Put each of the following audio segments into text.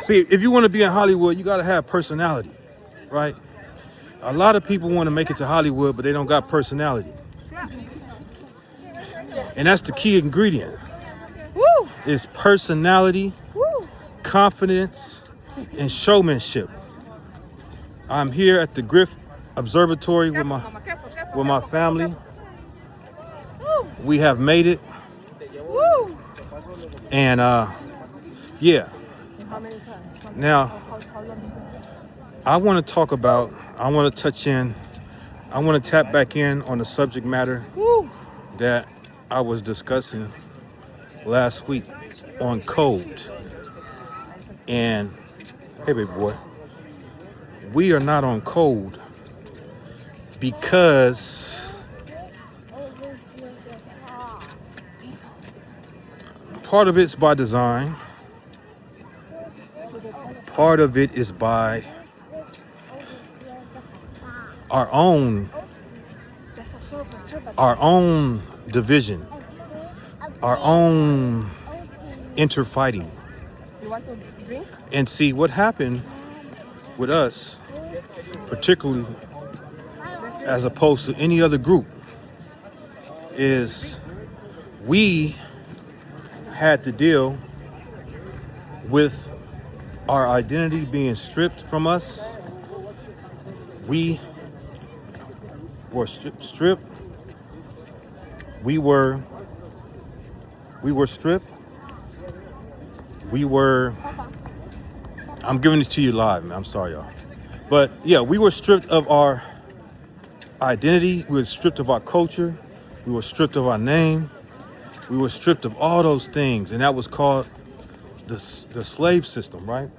See, if you want to be in Hollywood, you got to have personality, right? A lot of people want to make it to Hollywood, but they don't got personality. And that's the key ingredient. Woo! Is personality, Woo! confidence, and showmanship. I'm here at the Griff Observatory with my family. We have made it. Woo! And yeah. Now, I want to talk about, I want to tap back in on the subject matter Woo! that I was discussing last week on code. And hey, baby boy, we are not on code because part of it's by design. Part of it is by our own division, our own interfighting. You want to drink? And see what happened with us, particularly as opposed to any other group, is we had to deal with our identity being stripped from us. We were stripped. We were stripped. I'm giving it to you live, man. I'm sorry, y'all. But yeah, we were stripped of our identity. We were stripped of our culture. We were stripped of our name. We were stripped of all those things. And that was called the slave system, right?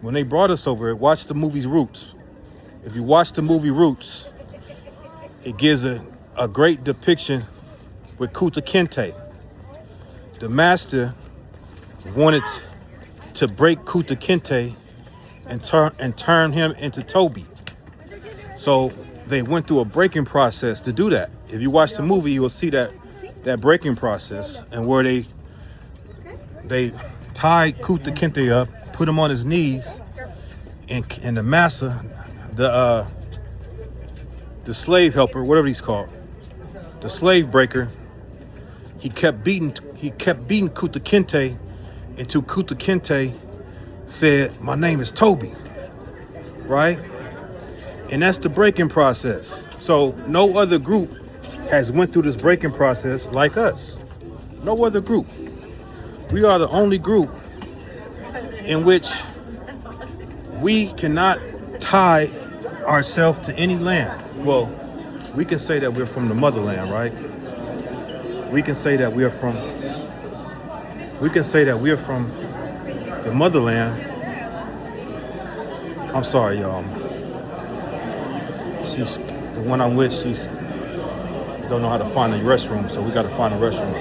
When they brought us over, watch the movie Roots. If you watch the movie Roots, it gives a great depiction with Kunta Kinte. The master wanted to break Kunta Kinte and turn him into Toby. So they went through a breaking process to do that. If you watch the movie, you will see that breaking process, and where they tied Kunta Kinte up, put him on his knees, and the master, the slave helper, whatever he's called, the slave breaker, he kept beating Kunta Kinte until Kunta Kinte said, "My name is Toby," right? And that's the breaking process. So no other group has went through this breaking process like us. No other group. We are the only group in which we cannot tie ourselves to any land. Well, we can say that we're from the motherland, right? We can say that we are from the motherland. I'm sorry, y'all. She's the one I'm with. She's don't know how to find a restroom, so we got to find a restroom.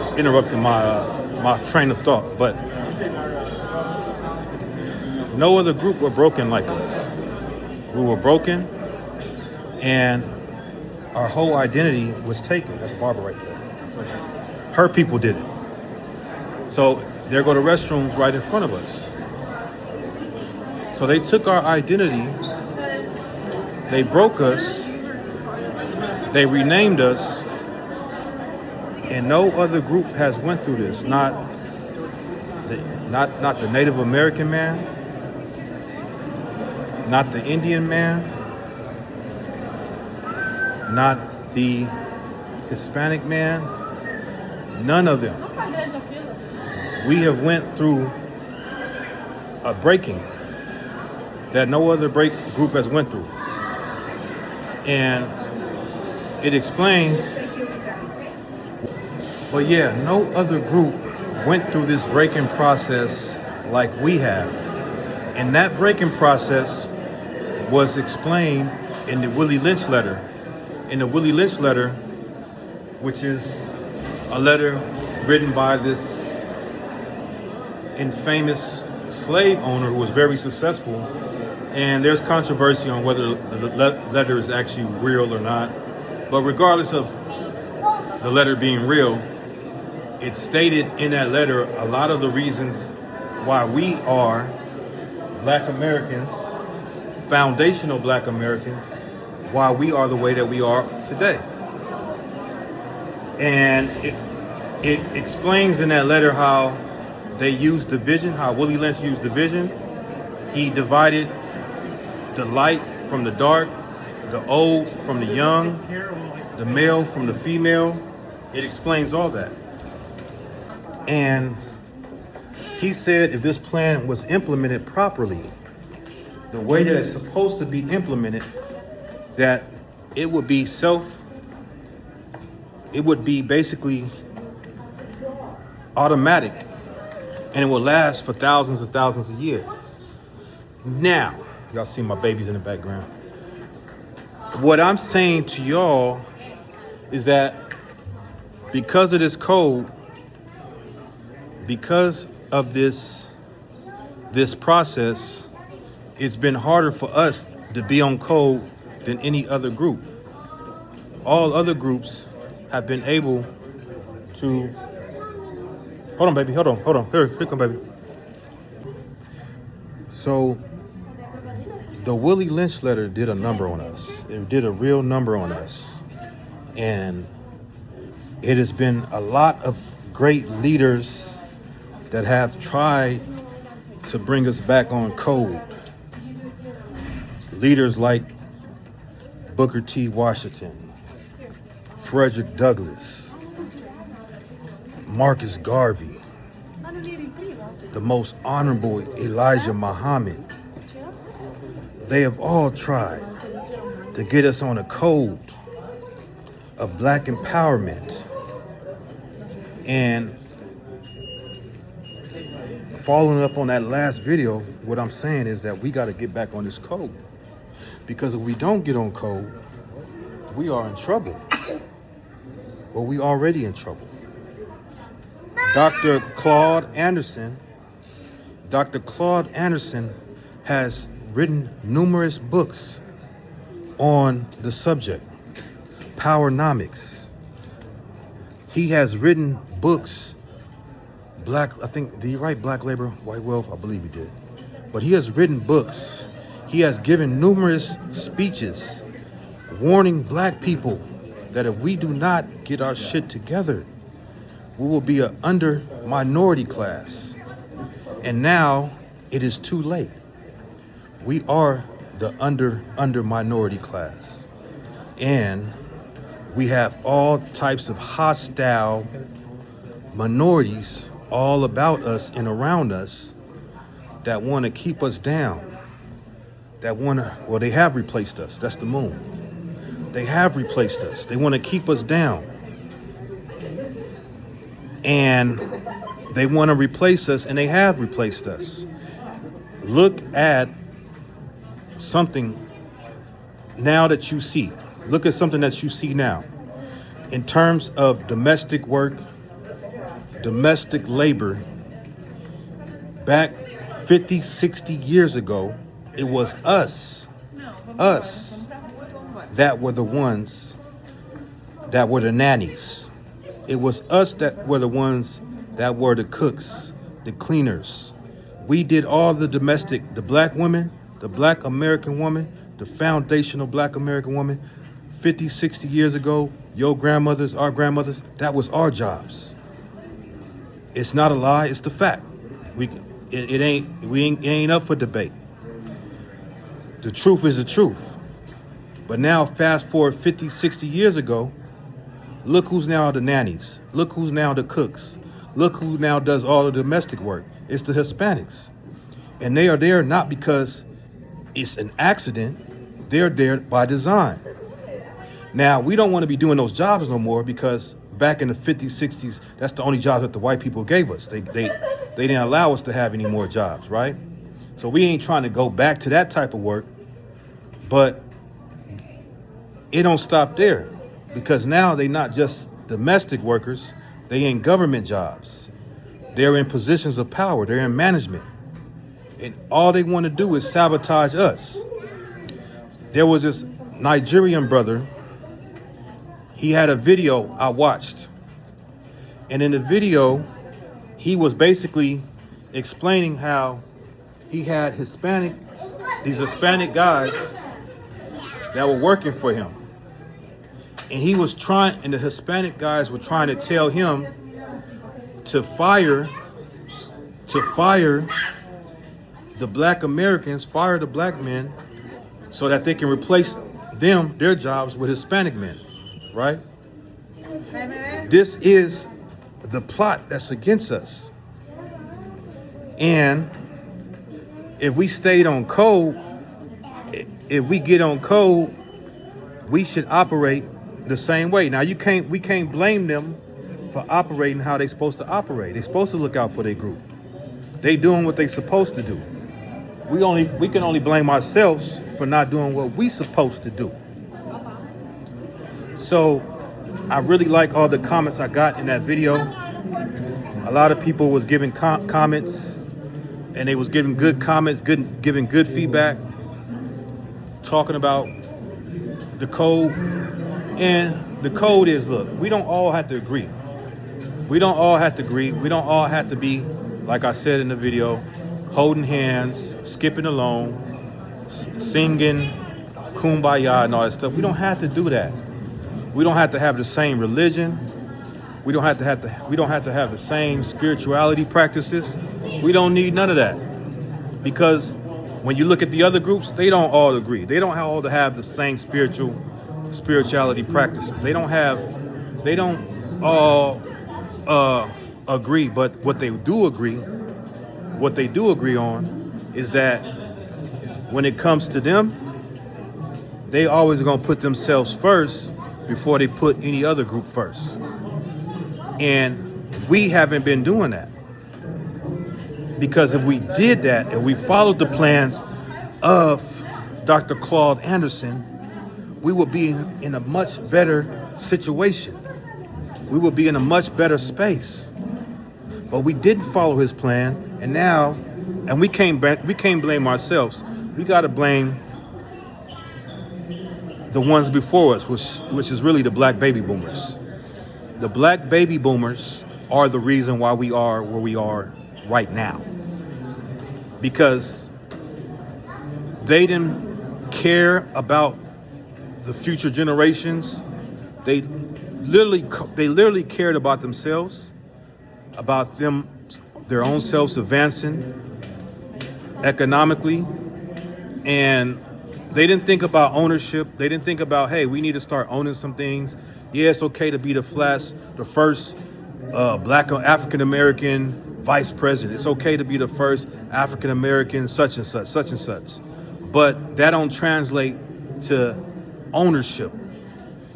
It's interrupting my train of thought, but no other group were broken like us. We were broken, and our whole identity was taken. That's Barbara right there. Her people did it. So there go the restrooms right in front of us. So they took our identity, they broke us, they renamed us, and no other group has went through this. Not the Native American man, not the Indian man, not the Hispanic man, none of them. We have went through a breaking that no other group has went through. And it explains, but yeah, no other group went through this breaking process like we have. And that breaking process was explained in the Willie Lynch letter. In the Willie Lynch letter, which is a letter written by this infamous slave owner who was very successful. And there's controversy on whether the letter is actually real or not. But regardless of the letter being real, it stated in that letter a lot of the reasons why we are Black Americans, foundational Black Americans, why we are the way that we are today. And it explains in that letter how they used division, how Willie Lynch used division. He divided the light from the dark, the old from the young, the male from the female. It explains all that. And he said if this plan was implemented properly, the way that it's supposed to be implemented, that it would be basically automatic, and it will last for thousands and thousands of years. Now, y'all see my babies in the background. What I'm saying to y'all is that because of this code, because of this process, it's been harder for us to be on code than any other group. All other groups have been able to. Hold on, baby. Hold on. Here come, baby. So, the Willie Lynch letter did a number on us. It did a real number on us. And it has been a lot of great leaders that have tried to bring us back on code. Leaders like Booker T. Washington, Frederick Douglass, Marcus Garvey, the most honorable Elijah Muhammad. They have all tried to get us on a code of Black empowerment. And following up on that last video, what I'm saying is that we got to get back on this code. Because if we don't get on code, we are in trouble. Well, we already in trouble. Dr. Claude Anderson has written numerous books on the subject, Powernomics. He has written books, did he write Black Labor, White Wealth? I believe he did. But he has written books. He has given numerous speeches warning Black people that if we do not get our shit together, we will be an under minority class. And now it is too late. We are the under minority class. And we have all types of hostile minorities all about us and around us that want to keep us down. They have replaced us. That's the moon. They have replaced us. They want to keep us down. And they want to replace us, and they have replaced us. Look at something now that you see. Look at something that you see now. In terms of domestic work, domestic labor, back 50, 60 years ago, it was us that were the ones that were the nannies. It was us that were the ones that were the cooks, the cleaners. We did all the domestic, the Black women, the Black American woman, the foundational Black American woman. 50, 60 years ago, your grandmothers, our grandmothers, that was our jobs. It's not a lie, it's the fact. It ain't up for debate. The truth is the truth. But now, fast forward 50, 60 years ago, look who's now the nannies. Look who's now the cooks. Look who now does all the domestic work. It's the Hispanics. And they are there not because it's an accident. They're there by design. Now, we don't want to be doing those jobs no more because back in the 50s, 60s, that's the only jobs that the white people gave us. They didn't allow us to have any more jobs, right? So we ain't trying to go back to that type of work, but it don't stop there because now they not just domestic workers, they in government jobs. They're in positions of power, they're in management. And all they want to do is sabotage us. There was this Nigerian brother, he had a video I watched. And in the video, he was basically explaining how he had these Hispanic guys that were working for him. And the Hispanic guys were trying to tell him to fire the black Americans, fire the black men, so that they can replace their jobs with Hispanic men, right? This is the plot that's against us. And if we stayed on code, if we get on code, we should operate the same way. Now we can't blame them for operating how they're supposed to operate. They're supposed to look out for their group. They doing what they're supposed to do. We can only blame ourselves for not doing what we supposed to do. So I really like all the comments I got in that video. A lot of people was giving comments, and they was giving good comments, giving good feedback, talking about the code. And the code is, look, we don't all have to agree. We don't all have to agree. We don't all have to be, like I said in the video, holding hands, skipping along, singing kumbaya and all that stuff. We don't have to do that. We don't have to have the same religion. We don't have to have the same spirituality practices. We don't need none of that. Because when you look at the other groups, they don't all agree. They don't all have the same spirituality practices. They don't all agree, but what they do agree on is that when it comes to them, they always gonna put themselves first before they put any other group first. And we haven't been doing that. Because if we did that, if we followed the plans of Dr. Claude Anderson, we would be in a much better situation. We would be in a much better space. But we didn't follow his plan, and we can't blame ourselves. We got to blame the ones before us, which is really the black baby boomers. The black baby boomers are the reason why we are where we are right now. Because they didn't care about the future generations. They literally cared about themselves, about their own selves advancing economically, and they didn't think about ownership. They didn't think about, hey, we need to start owning some things. Yeah, it's okay to be the first black African American vice president. It's okay to be the first African American such and such. But that don't translate to ownership,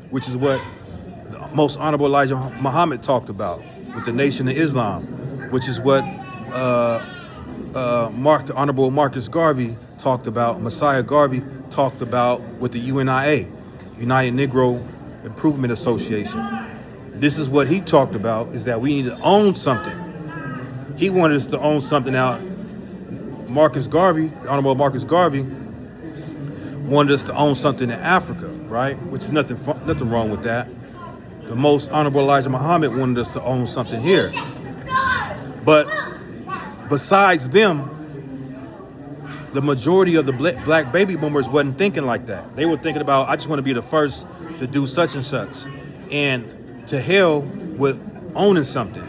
which is what the Most Honorable Elijah Muhammad talked about with the Nation of Islam, which is what the Honorable Marcus Garvey talked about, Messiah Garvey talked about with the UNIA, United Negro Improvement Association. This is what he talked about, is that we need to own something. He wanted us to own something out. Honorable Marcus Garvey wanted us to own something in Africa, right? Which is nothing wrong with that. The Most Honorable Elijah Muhammad wanted us to own something here. But besides them, the majority of the black baby boomers wasn't thinking like that. They were thinking about, I just want to be the first to do such and such. And to hell with owning something.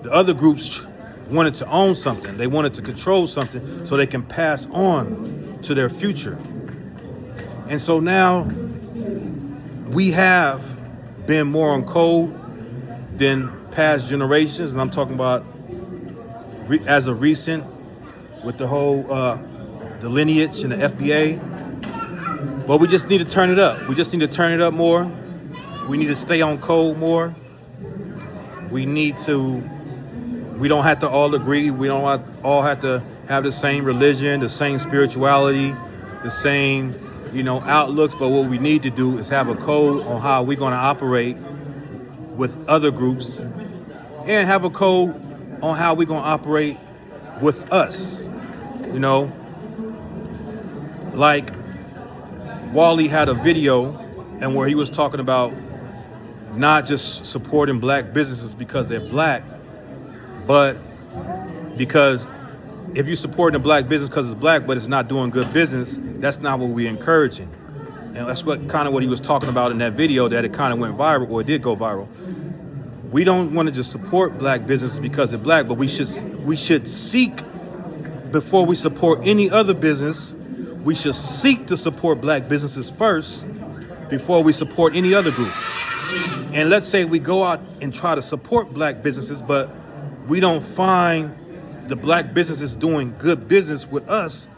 The other groups wanted to own something. They wanted to control something so they can pass on to their future. And so now we have been more on code than past generations. And I'm talking about as of recent with the whole the lineage and the FBA. But we just need to turn it up. We just need to turn it up more. We need to stay on code more. We don't have to all agree. We don't all have to have the same religion, the same spirituality, the same, outlooks. But what we need to do is have a code on how we're going to operate with other groups, and have a code on how we're going to operate with us. Like Wally had a video and where he was talking about not just supporting black businesses because they're black, but Because if you're supporting a black business because it's black, but it's not doing good business, that's not what we're encouraging. And that's what he was talking about in that video, that it kind of went viral, or it did go viral. We don't want to just support black businesses because they're black, but we should seek, before we support any other business, we should seek to support black businesses first before we support any other group. And let's say we go out and try to support black businesses, but we don't find the black businesses doing good business with us.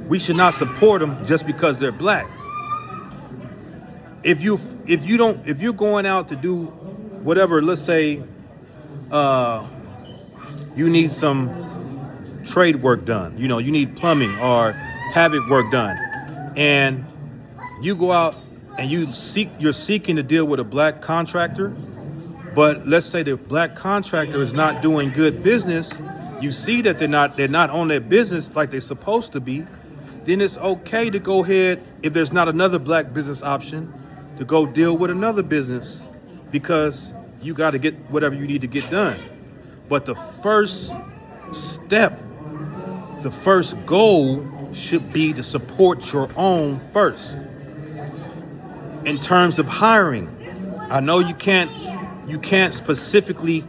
We should not support them just because they're black. If you're going out to do whatever, let's say you need some trade work done, you need plumbing or havoc work done, and you go out and you're seeking to deal with a black contractor, but let's say the black contractor is not doing good business, you see that they're not on their business like they're supposed to be, then it's okay to go ahead, if there's not another black business option, to go deal with another business, because you got to get whatever you need to get done. But the first step, the first goal should be to support your own first. In terms of hiring, I know you can't specifically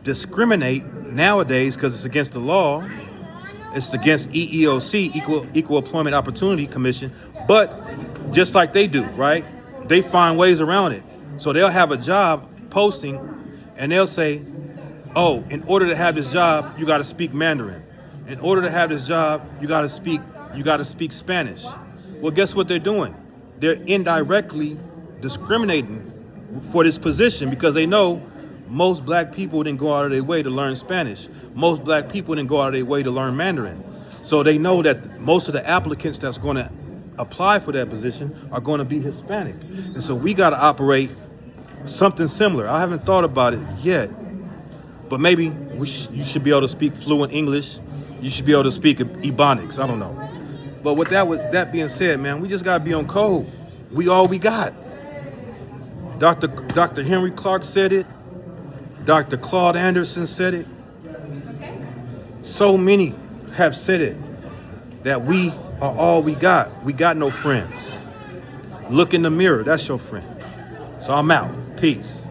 discriminate nowadays because it's against the law. It's against EEOC, Equal Employment Opportunity Commission. But just like they do, right? They find ways around it. So they'll have a job posting and they'll say, oh, in order to have this job, you got to speak Mandarin. In order to have this job, you got to speak Spanish. Well, guess what they're doing? They're indirectly discriminating for this position, because they know most black people didn't go out of their way to learn Spanish. Most black people didn't go out of their way to learn Mandarin. So they know that most of the applicants that's going to apply for that position are going to be Hispanic. And so we got to operate something similar. I haven't thought about it yet, but maybe you should be able to speak fluent English. You should be able to speak Ebonics. I don't know. But with that being said, man, we just got to be on code. We all we got. Dr. Henry Clark said it. Dr. Claude Anderson said it. So many have said it, that we are all we got. We got no friends. Look in the mirror. That's your friend. So I'm out. Peace.